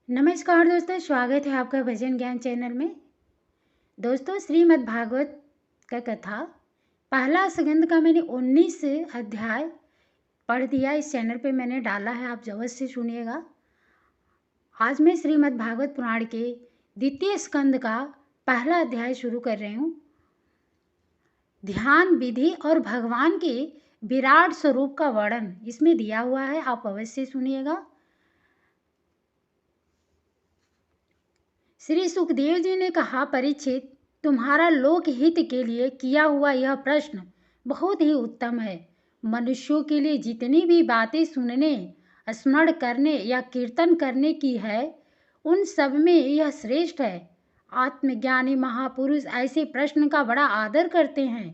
नमस्कार दोस्तों, स्वागत है आपका भजन ज्ञान चैनल में। दोस्तों, श्रीमद् भागवत का कथा पहला स्कंद का मैंने 19 अध्याय पढ़ दिया। इस चैनल पे मैंने डाला है, आप अवश्य से सुनिएगा। आज मैं श्रीमद् भागवत पुराण के द्वितीय स्कंद का पहला अध्याय शुरू कर रही हूँ। ध्यान विधि और भगवान के विराट स्वरूप का वर्णन इसमें दिया हुआ है, आप अवश्य सुनिएगा। श्री सुखदेव जी ने कहा, परीक्षित, तुम्हारा लोक हित के लिए किया हुआ यह प्रश्न बहुत ही उत्तम है। मनुष्यों के लिए जितनी भी बातें सुनने, स्मरण करने या कीर्तन करने की है, उन सब में यह श्रेष्ठ है। आत्मज्ञानी महापुरुष ऐसे प्रश्न का बड़ा आदर करते हैं।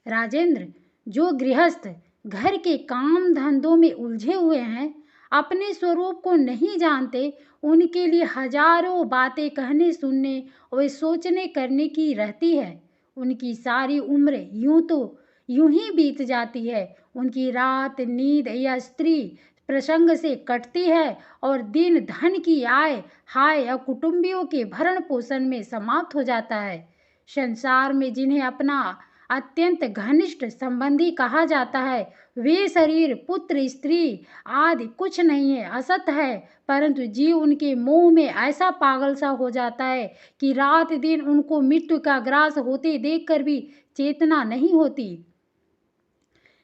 राजेंद्र, जो गृहस्थ घर के काम धंधों में उलझे हुए हैं, अपने स्वरूप को नहीं जानते, उनके लिए हजारों बातें कहने सुनने और सोचने करने की रहती है। उनकी सारी उम्र यूं ही बीत जाती है। उनकी रात नींद या स्त्री प्रसंग से कटती है और दिन धन की आय हाय या कुटुंबियों के भरण पोषण में समाप्त हो जाता है। संसार में जिन्हें अपना अत्यंत घनिष्ठ संबंधी कहा जाता है, वे शरीर पुत्र स्त्री आदि कुछ नहीं है, असत है। परंतु जीव उनके मोह में ऐसा पागल सा हो जाता है कि रात दिन उनको मृत्यु का ग्रास होते देखकर भी चेतना नहीं होती।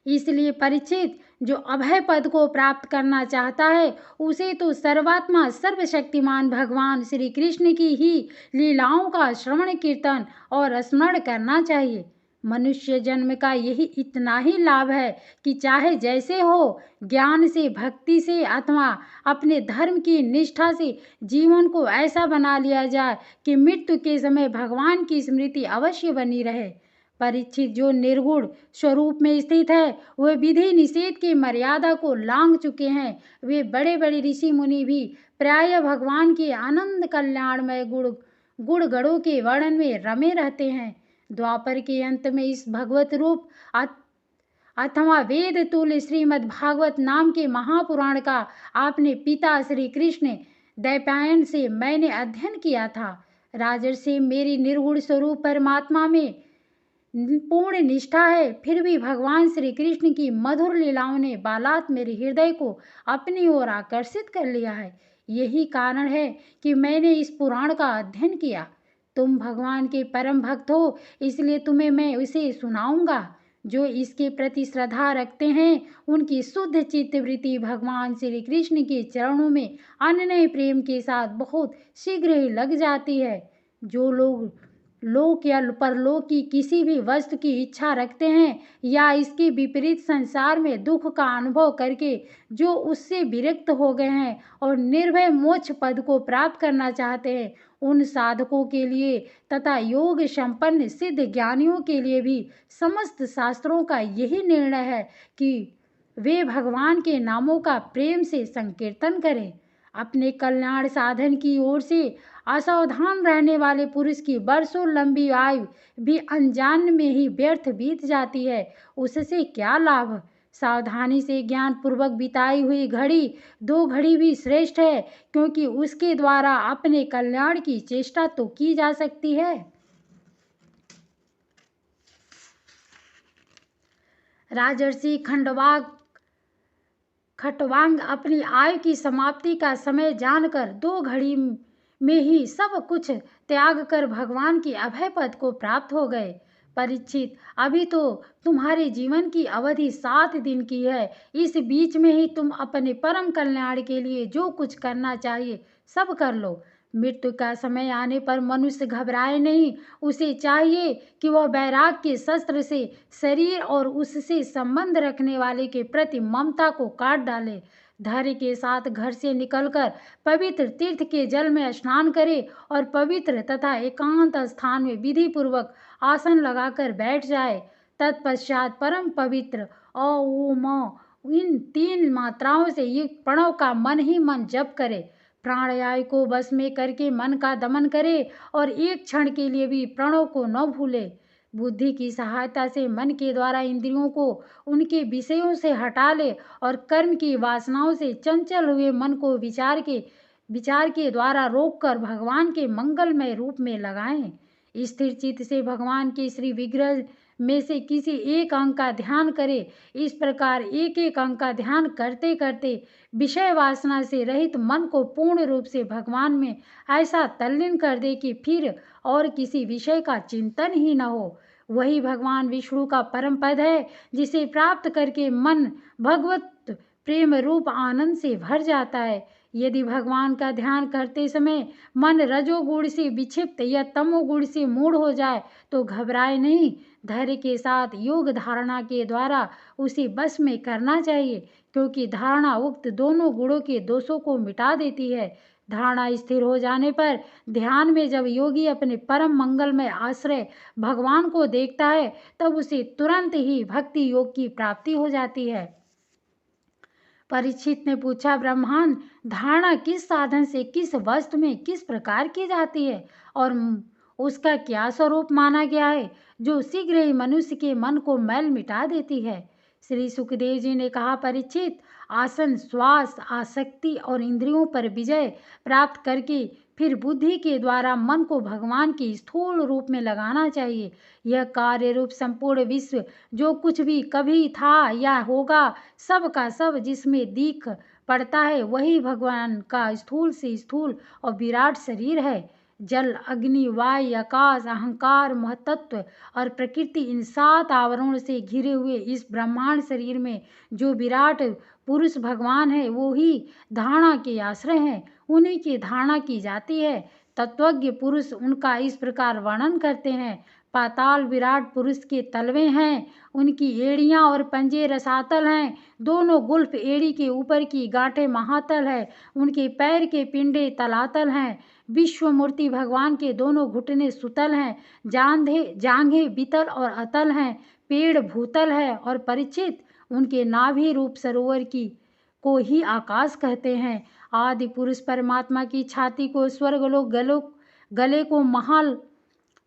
इसलिए परीक्षित, जो अभय पद को प्राप्त करना चाहता है, उसे तो सर्वात्मा सर्वशक्तिमान भगवान श्री कृष्ण की ही लीलाओं का श्रवण कीर्तन और स्मरण करना चाहिए। मनुष्य जन्म का यही इतना ही लाभ है कि चाहे जैसे हो, ज्ञान से, भक्ति से अथवा अपने धर्म की निष्ठा से जीवन को ऐसा बना लिया जाए कि मृत्यु के समय भगवान की स्मृति अवश्य बनी रहे। परीक्षित, जो निर्गुण स्वरूप में स्थित है, वे विधि निषेध की मर्यादा को लांघ चुके हैं। वे बड़े बड़े ऋषि मुनि भी प्राय भगवान के आनंद कल्याणमय गुण गणों के वर्णन में रमे रहते हैं। द्वापर के अंत में इस भगवत रूप अथवा वेद तुल्य श्रीमद् भागवत नाम के महापुराण का आपने पिता श्री कृष्ण दैपायन से मैंने अध्ययन किया था। राजर्षि, मेरी निर्गुण स्वरूप परमात्मा में पूर्ण निष्ठा है, फिर भी भगवान श्री कृष्ण की मधुर लीलाओं ने बालात मेरे हृदय को अपनी ओर आकर्षित कर लिया है। यही कारण है कि मैंने इस पुराण का अध्ययन किया। तुम भगवान के परम भक्त हो, इसलिए तुम्हें मैं उसे सुनाऊंगा। जो इसके प्रति श्रद्धा रखते हैं, उनकी शुद्ध चित्तवृत्ति भगवान श्री कृष्ण के चरणों में अनन्य प्रेम के साथ बहुत शीघ्र ही लग जाती है। जो लोग लोक या परलोक की किसी भी वस्तु की इच्छा रखते हैं या इसके विपरीत संसार में दुख का अनुभव करके जो उससे विरक्त हो गए हैं और निर्भय मोक्ष पद को प्राप्त करना चाहते हैं, उन साधकों के लिए तथा योग संपन्न सिद्ध ज्ञानियों के लिए भी समस्त शास्त्रों का यही निर्णय है कि वे भगवान के नामों का प्रेम से संकीर्तन करें। अपने कल्याण साधन की ओर से असावधान रहने वाले पुरुष की वर्षों लंबी आयु भी अनजान में ही व्यर्थ बीत जाती है। उससे क्या लाभ? सावधानी से ज्ञान पूर्वक बिताई हुई घड़ी 2 घड़ी भी श्रेष्ठ है, क्योंकि उसके द्वारा अपने कल्याण की चेष्टा तो की जा सकती है। राजर्षि खटवांग अपनी आयु की समाप्ति का समय जानकर 2 घड़ी में ही सब कुछ त्याग कर भगवान की अभय पद को प्राप्त हो गए। परीक्षित, अभी तो तुम्हारे जीवन की अवधि 7 दिन की है। इस बीच में ही तुम अपने परम कल्याण के लिए जो कुछ करना चाहिए सब कर लो। मृत्यु का समय आने पर मनुष्य घबराए नहीं। उसे चाहिए कि वह वैराग के शस्त्र से शरीर और उससे संबंध रखने वाले के प्रति ममता को काट डाले। धैर्य के साथ घर से निकलकर पवित्र तीर्थ के जल में स्नान करे और पवित्र तथा एकांत स्थान में विधि पूर्वक आसन लगाकर बैठ जाए। तत्पश्चात परम पवित्र ओम इन 3 मात्राओं से युक्त प्रणव का मन ही मन जप करे। प्राणायाम को बस में करके मन का दमन करे और एक क्षण के लिए भी प्रणव को न भूले। बुद्धि की सहायता से मन के द्वारा इंद्रियों को उनके विषयों से हटा ले और कर्म की वासनाओं से चंचल हुए मन को विचार के विचार के द्वारा रोककर भगवान के मंगलमय रूप में लगाएं। स्थिर चित्त से भगवान के श्री विग्रह में से किसी एक अंग का ध्यान करें। इस प्रकार एक एक अंग का ध्यान करते करते विषय वासना से रहित मन को पूर्ण रूप से भगवान में ऐसा तल्लीन कर दे कि फिर और किसी विषय का चिंतन ही न हो। वही भगवान विष्णु का परम पद है, जिसे प्राप्त करके मन भगवत प्रेम रूप आनंद से भर जाता है। यदि भगवान का ध्यान करते समय मन रजोगुण से विक्षिप्त या तमोगुण से मूढ़ हो जाए तो घबराए नहीं, धैर्य के साथ योग धारणा के द्वारा उसे बस में करना चाहिए, क्योंकि धारणा उक्त दोनों गुणों के दोषों को मिटा देती है। धारणा स्थिर हो जाने पर ध्यान में जब योगी अपने परम मंगलमय आश्रय भगवान को देखता है, तब उसे तुरंत ही भक्ति योग की प्राप्ति हो जाती है। परीक्षित ने पूछा, ब्रह्मांड, धारणा किस साधन से किस वस्तु में किस प्रकार की जाती है और उसका क्या स्वरूप माना गया है, जो शीघ्र ही मनुष्य के मन को मैल मिटा देती है? श्री सुखदेव जी ने कहा, परीक्षित, आसन, श्वास, आसक्ति और इंद्रियों पर विजय प्राप्त करके फिर बुद्धि के द्वारा मन को भगवान के स्थूल रूप में लगाना चाहिए। यह कार्य रूप संपूर्ण विश्व जो कुछ भी कभी था या होगा, सब का सब जिसमें दिख पड़ता है, वही भगवान का स्थूल से स्थूल और विराट शरीर है। जल, अग्नि, वायु, आकाश, अहंकार, महतत्व और प्रकृति, इन 7 आवरणों से घिरे हुए इस ब्रह्मांड शरीर में जो विराट पुरुष भगवान है, वो ही धारणा के आश्रय हैं। उन्हीं की धारणा की जाती है। तत्वज्ञ पुरुष उनका इस प्रकार वर्णन करते हैं। पाताल विराट पुरुष के तलवे हैं, उनकी एड़ियां और पंजे रसातल हैं। दोनों गुल्फ एड़ी के ऊपर की गांठें महातल है, उनके पैर के पिंडे तलातल हैं। विश्व मूर्ति भगवान के दोनों घुटने सुतल हैं, जांघें वितल और अतल हैं, पेड़ भूतल है और परीक्षित, उनके नाभि रूप सरोवर की को ही आकाश कहते हैं। आदि पुरुष परमात्मा की छाती को स्वर्गलोक, गले को महाल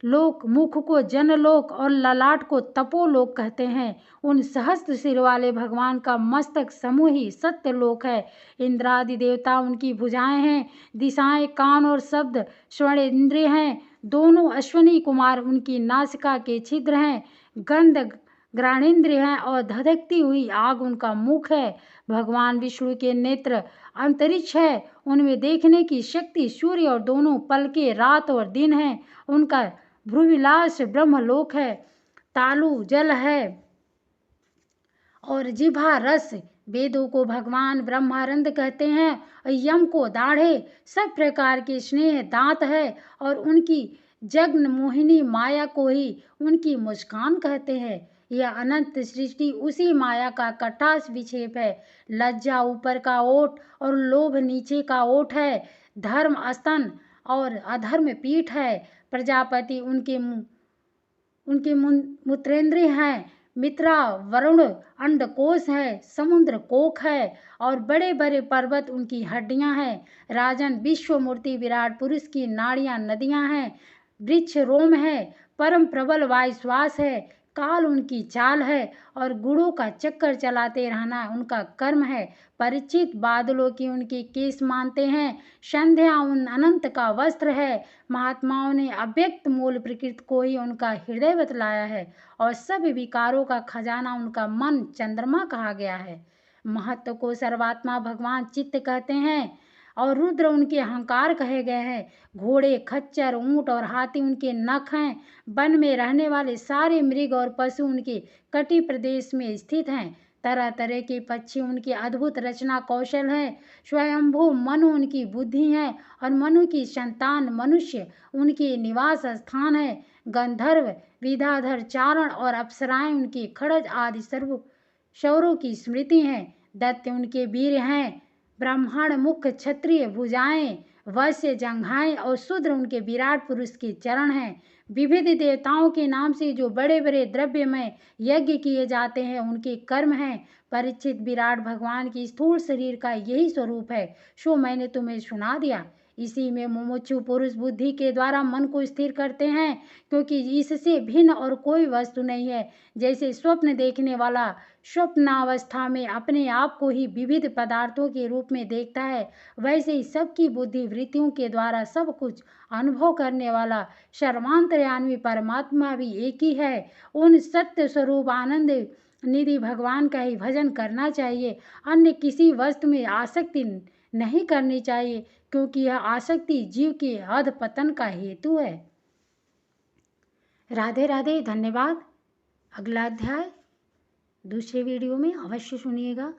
लोक, मुख को जनलोक और ललाट को तपोलोक कहते हैं। उन सहस्त्र सिर वाले भगवान का मस्तक समूह ही सत्यलोक है। इंद्रादि देवता उनकी भुजाएं हैं, दिशाएं कान और शब्द श्रवण इंद्रिय हैं। दोनों अश्वनी कुमार उनकी नासिका के छिद्र हैं, गंध घ्राणेन्द्रिय हैं और धधकती हुई आग उनका मुख है। भगवान विष्णु के नेत्र अंतरिक्ष है, उनमें देखने की शक्ति सूर्य और दोनों पलके रात और दिन है। उनका भ्रूविलास ब्रह्मलोक है, तालु जल है और जिह्वा रस। वेदों को भगवान ब्रह्मानंद कहते हैं और यम को दाढ़े, सब प्रकार के स्नेह दांत है और उनकी जगन मोहिनी माया को ही उनकी मुस्कान कहते हैं। यह अनंत सृष्टि उसी माया का कटास विक्षेप है। लज्जा ऊपर का ओठ और लोभ नीचे का ओठ है। धर्म स्तन और अधर्म पीठ है। प्रजापति उनके मूत्रेंद्रिय हैं। मित्रा वरुण अंडकोश है, समुद्र कोख है और बड़े बड़े पर्वत उनकी हड्डियां हैं। राजन, विश्व मूर्ति विराट पुरुष की नाड़ियां नदियां हैं। वृक्ष रोम है, परम प्रबल वायु श्वास है। काल उनकी चाल है और गुणों का चक्कर चलाते रहना उनका कर्म है। परिचित, बादलों की उनके केस मानते हैं। संध्या उन अनंत का वस्त्र है। महात्माओं ने अव्यक्त मूल प्रकृति को ही उनका हृदय बतलाया है और सब विकारों का खजाना उनका मन चंद्रमा कहा गया है। महत्व को सर्वात्मा भगवान चित्त कहते हैं और रुद्र उनके अहंकार कहे गए हैं। घोड़े, खच्चर, ऊंट और हाथी उनके नख हैं। वन में रहने वाले सारे मृग और पशु उनके कटी प्रदेश में स्थित हैं। तरह तरह के पक्षी उनके अद्भुत रचना कौशल है। स्वयंभू मनु उनकी बुद्धि है और मनु की संतान मनुष्य उनके निवास स्थान है। गंधर्व, विद्याधर, चारण और अप्सराएं उनके खड़ग आदि शौरों की स्मृति हैं। दैत्य उनके वीर हैं। ब्राह्मण मुख, क्षत्रिय भुजाएं, वैश्य जंघाएं और शूद्र उनके विराट पुरुष के चरण हैं। विविध देवताओं के नाम से जो बड़े बड़े द्रव्यमय यज्ञ किए जाते हैं, उनके कर्म हैं। परीक्षित, विराट भगवान की स्थूल शरीर का यही स्वरूप है, सो मैंने तुम्हें सुना दिया। इसी में मुमुक्षु पुरुष बुद्धि के द्वारा मन को स्थिर करते हैं, क्योंकि इससे भिन्न और कोई वस्तु नहीं है। जैसे स्वप्न देखने वाला स्वप्नावस्था में अपने आप को ही विविध पदार्थों के रूप में देखता है, वैसे ही सबकी बुद्धि वृत्तियों के द्वारा सब कुछ अनुभव करने वाला सर्वांतर्यामी परमात्मा भी एक ही है। उन सत्य स्वरूप आनंद निधि भगवान का ही भजन करना चाहिए। अन्य किसी वस्तु में आसक्ति नहीं करनी चाहिए, क्योंकि यह आसक्ति जीव के अधपतन का हेतु है। राधे राधे, धन्यवाद। अगला अध्याय दूसरे वीडियो में अवश्य सुनिएगा।